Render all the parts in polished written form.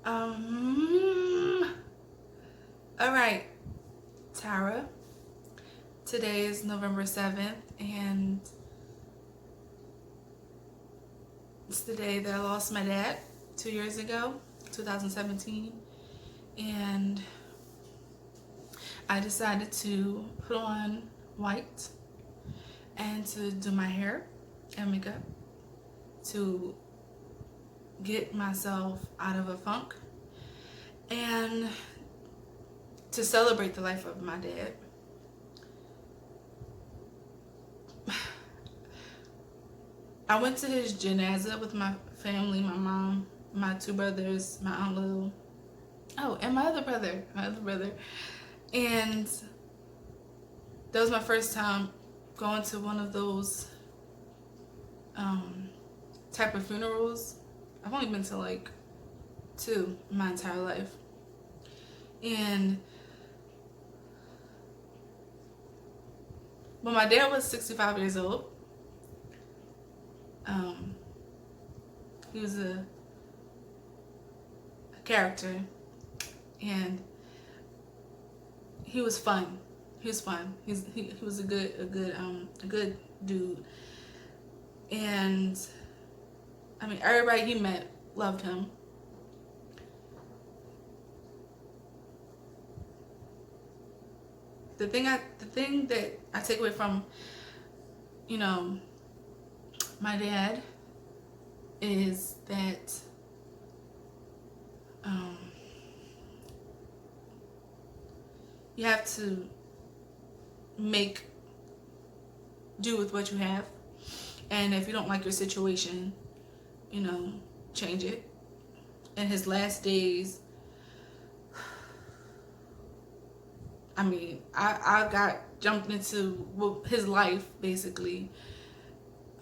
Um, all right, Tara. Today is November 7th, and it's the day that I lost my dad 2 years ago, 2017. And I decided to put on white and to do my hair and makeup to get myself out of a funk and to celebrate the life of my dad. I went to his janaza with my family, my mom, my two brothers, my aunt Lou. Oh, and my other brother. And that was my first time going to one of those type of funerals. I've only been to like two in my entire life. And when my dad was 65 years old, he was a character, and he was fun. He was fun. He was a good dude. And I mean, everybody he met loved him. The thing that I take away from, you know, my dad is that you have to make do with what you have, and if you don't like your situation, change it. In his last days, I mean, I got jumped into his life basically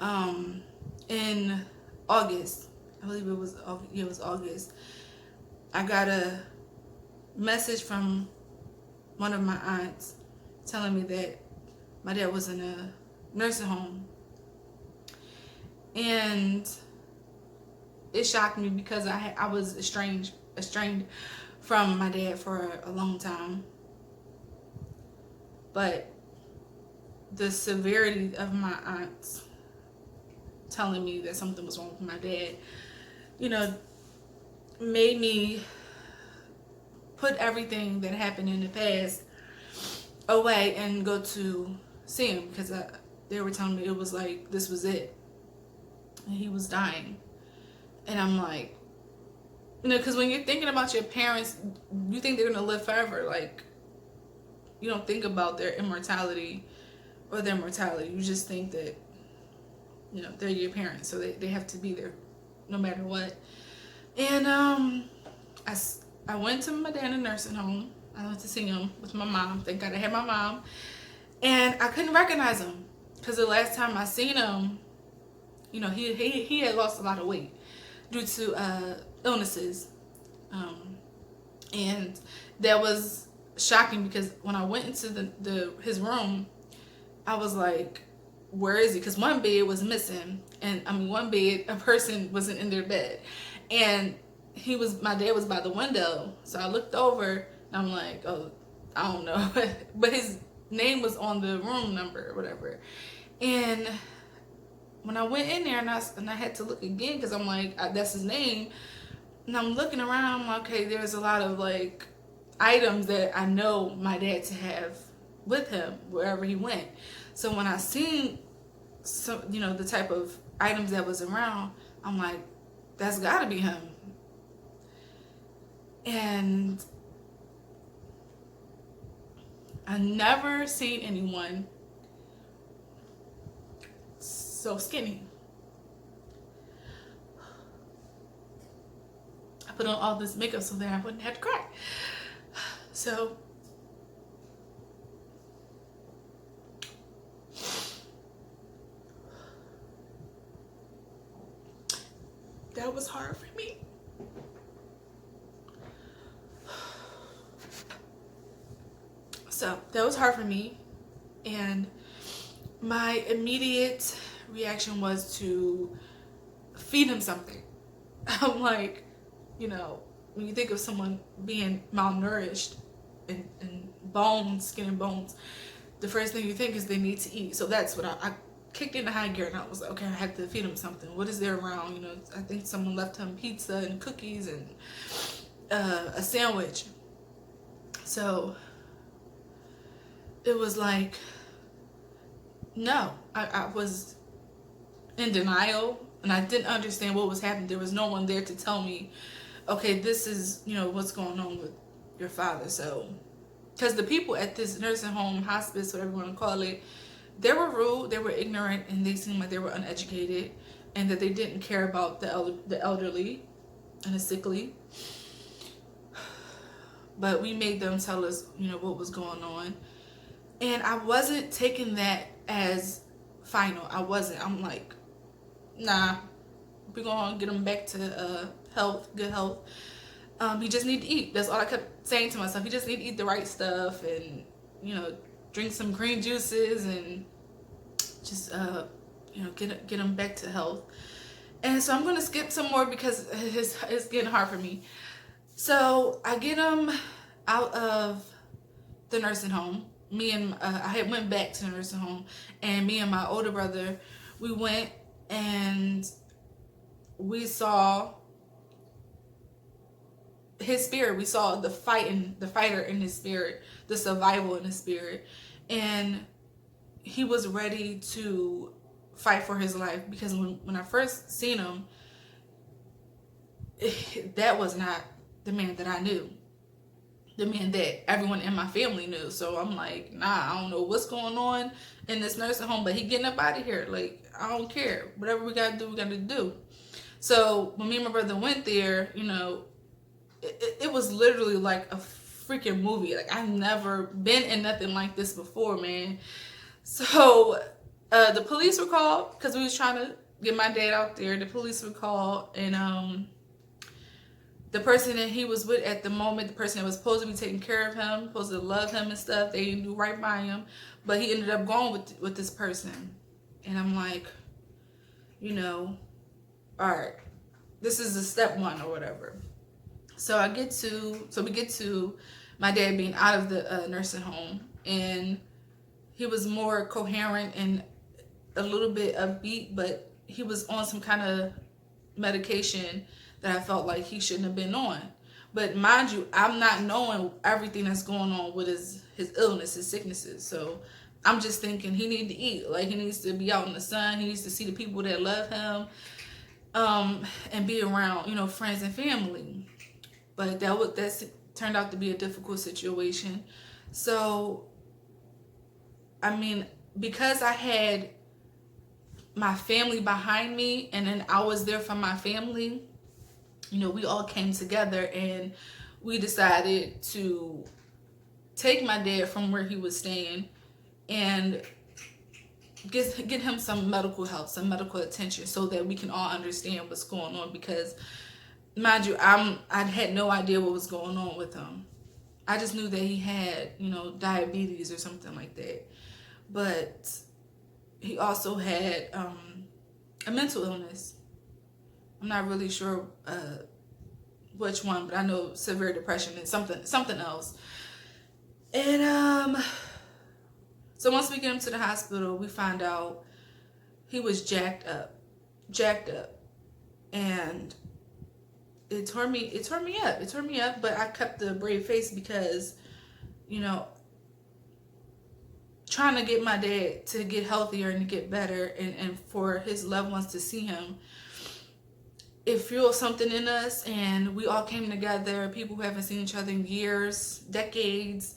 in August. I believe it was August. I got a message from one of my aunts telling me that my dad was in a nursing home, and it shocked me because I was estranged from my dad for a long time. But the severity of my aunts telling me that something was wrong with my dad, made me put everything that happened in the past away and go to see him, because they were telling me it was like this was it, and he was dying. And I'm like, because when you're thinking about your parents, you think they're gonna live forever. Like, you don't think about their immortality or their mortality. You just think that, they're your parents, so they have to be there no matter what. And I went to my dad in a nursing home. I went to see him with my mom. Thank God I had my mom. And I couldn't recognize him because the last time I seen him, he had lost a lot of weight due to illnesses. And that was shocking because when I went into his room, I was like, where is he? Because one bed was missing, and one bed, a person wasn't in their bed, and my dad was by the window. So I looked over and I'm like, oh, I don't know. But his name was on the room number or whatever. And when I went in there and I had to look again because I'm like, that's his name. And I'm looking around, I'm like, okay, there's a lot of like items that I know my dad to have with him wherever he went. So when I seen the type of items that was around, I'm like, that's gotta be him. And I never seen anyone so skinny. I put on all this makeup so that I wouldn't have to cry. So that was hard for me. And my immediate reaction was to feed him something. I'm like, when you think of someone being malnourished and bones, skin and bones, the first thing you think is they need to eat. So that's what I kicked into high gear, and I was like, okay, I have to feed him something. What is there around? You know, I think someone left him pizza and cookies and a sandwich. So it was like, no, I was in denial, and I didn't understand what was happening. There was no one there to tell me, okay, this is, you know, what's going on with your father. So, because the people at this nursing home, hospice, whatever you want to call it, they were rude, they were ignorant, and they seemed like they were uneducated, and that they didn't care about the elderly and the sickly. But we made them tell us, you know, what was going on. And I wasn't taking that as final. I wasn't. I'm like, nah, we're going to get him back to health, good health. He just need to eat. That's all I kept saying to myself. He just need to eat the right stuff and, you know, drink some green juices and just, you know, get him back to health. And so I'm going to skip some more because it's getting hard for me. So I get him out of the nursing home. I had went back to the nursing home, and me and my older brother, we went and we saw his spirit. We saw the fighter in his spirit, the survival in his spirit, and he was ready to fight for his life. Because when I first seen him, that was not the man that I knew, the man that everyone in my family knew. So I'm like, nah, I don't know what's going on in this nursing home, but he getting up out of here. Like, I don't care. Whatever we gotta do, we gotta do. So when me and my brother went there, you know, it was literally like a freaking movie. Like, I've never been in nothing like this before, man. So the police were called because we was trying to get my dad out there. The police were called, and the person that he was with at the moment, the person that was supposed to be taking care of him, supposed to love him and stuff, they didn't do right by him, but he ended up going with this person. And I'm like, you know, all right, this is the step one or whatever. So we get to my dad being out of the nursing home, and he was more coherent and a little bit upbeat, but he was on some kind of medication that I felt like he shouldn't have been on. But mind you, I'm not knowing everything that's going on with his illness, his sicknesses. So I'm just thinking he needs to eat. Like, he needs to be out in the sun. He needs to see the people that love him, and be around, you know, friends and family. But that turned out to be a difficult situation. So, I mean, because I had my family behind me, and then I was there for my family, you know, we all came together and we decided to take my dad from where he was staying and get him some medical help, some medical attention, so that we can all understand what's going on. Because, mind you, I had no idea what was going on with him. I just knew that he had, you know, diabetes or something like that. But he also had a mental illness. I'm not really sure which one, but I know severe depression and something else. And so once we get him to the hospital, we find out he was jacked up, and it tore me up. But I kept the brave face because, you know, trying to get my dad to get healthier and to get better, and for his loved ones to see him, it fueled something in us, and we all came together. People who haven't seen each other in years, decades.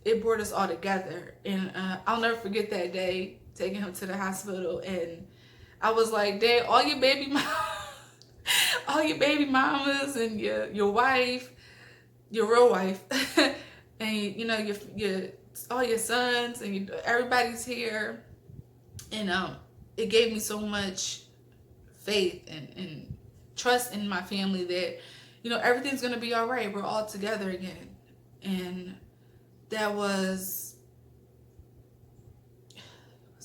It brought us all together, and I'll never forget that day taking him to the hospital, and I was like, Dad, all your baby mamas and your wife, your real wife, and you know, your all your sons and everybody's here, and it gave me so much faith and trust in my family that, you know, everything's gonna be all right. We're all together again. And that was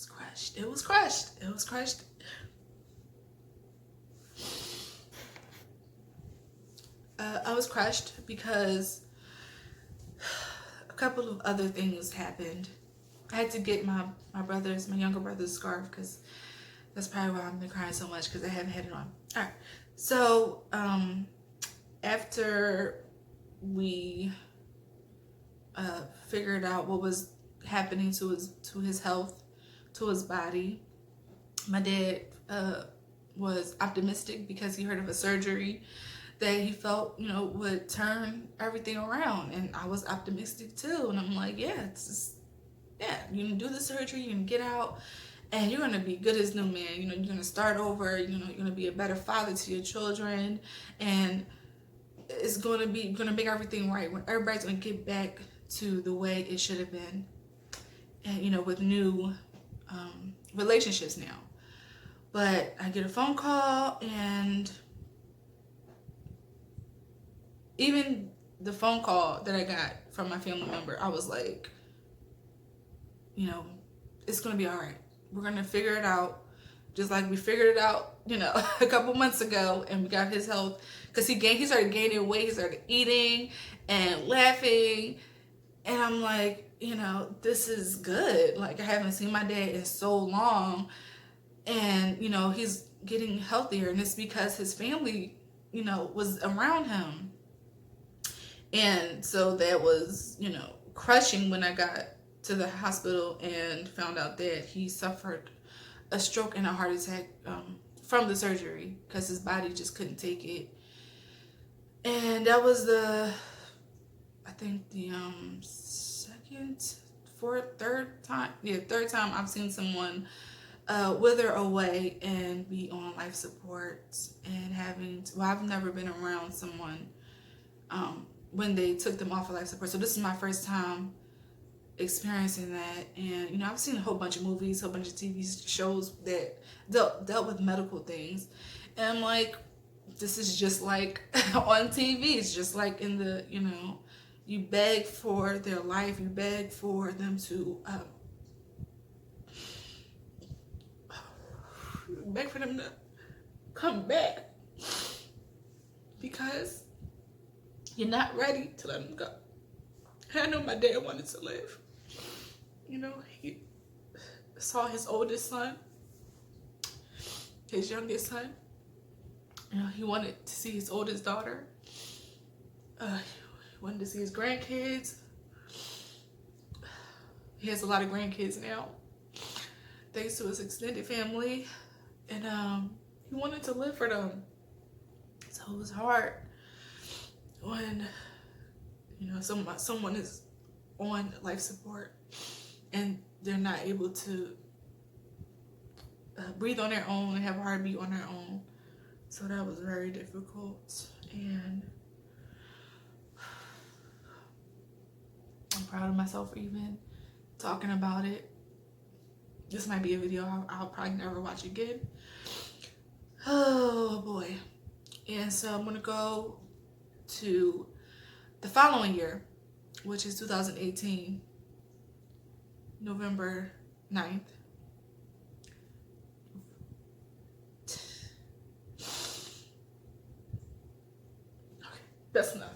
crushed. It was crushed. was crushed because a couple of other things happened. I had to get my younger brother's scarf, because that's probably why I've been crying so much, because I haven't had it on. All right. So after we figured out what was happening to his health, to his body, my dad was optimistic because he heard of a surgery that he felt, would turn everything around. And I was optimistic too. And I'm like, yeah, you can do the surgery, you can get out, and you're gonna be good as new, man. You're gonna start over. You're gonna be a better father to your children, and it's gonna make everything right. When everybody's gonna get back to the way it should have been, and with new relationships now. But I get a phone call, and even the phone call that I got from my family member, I was like, it's gonna be all right. We're gonna figure it out, just like we figured it out, a couple months ago, and we got his health, because he started gaining weight, he started eating and laughing, and I'm like, this is good. Like, I haven't seen my dad in so long, and he's getting healthier, and it's because his family, was around him. And so that was, crushing when I got to the hospital and found out that he suffered a stroke and a heart attack from the surgery, because his body just couldn't take it. And that was third time I've seen someone wither away and be on life support, and I've never been around someone when they took them off of life support. So this is my first time experiencing that. And I've seen a whole bunch of movies, a whole bunch of TV shows that dealt with medical things, and I'm like, this is just like on TV. It's just like in the, you beg for their life, you beg for them to beg for them to come back, because you're not ready to let them go. I know my dad wanted to live. He saw his oldest son, his youngest son. He wanted to see his oldest daughter. He wanted to see his grandkids. He has a lot of grandkids now, thanks to his extended family. And he wanted to live for them. So it was hard when, someone is on life support and they're not able to breathe on their own and have a heartbeat on their own. So that was very difficult, and I'm proud of myself for even talking about it. This might be a video I'll probably never watch again. Oh boy. And so I'm gonna go to the following year, which is 2018, November 9th. Okay, that's enough.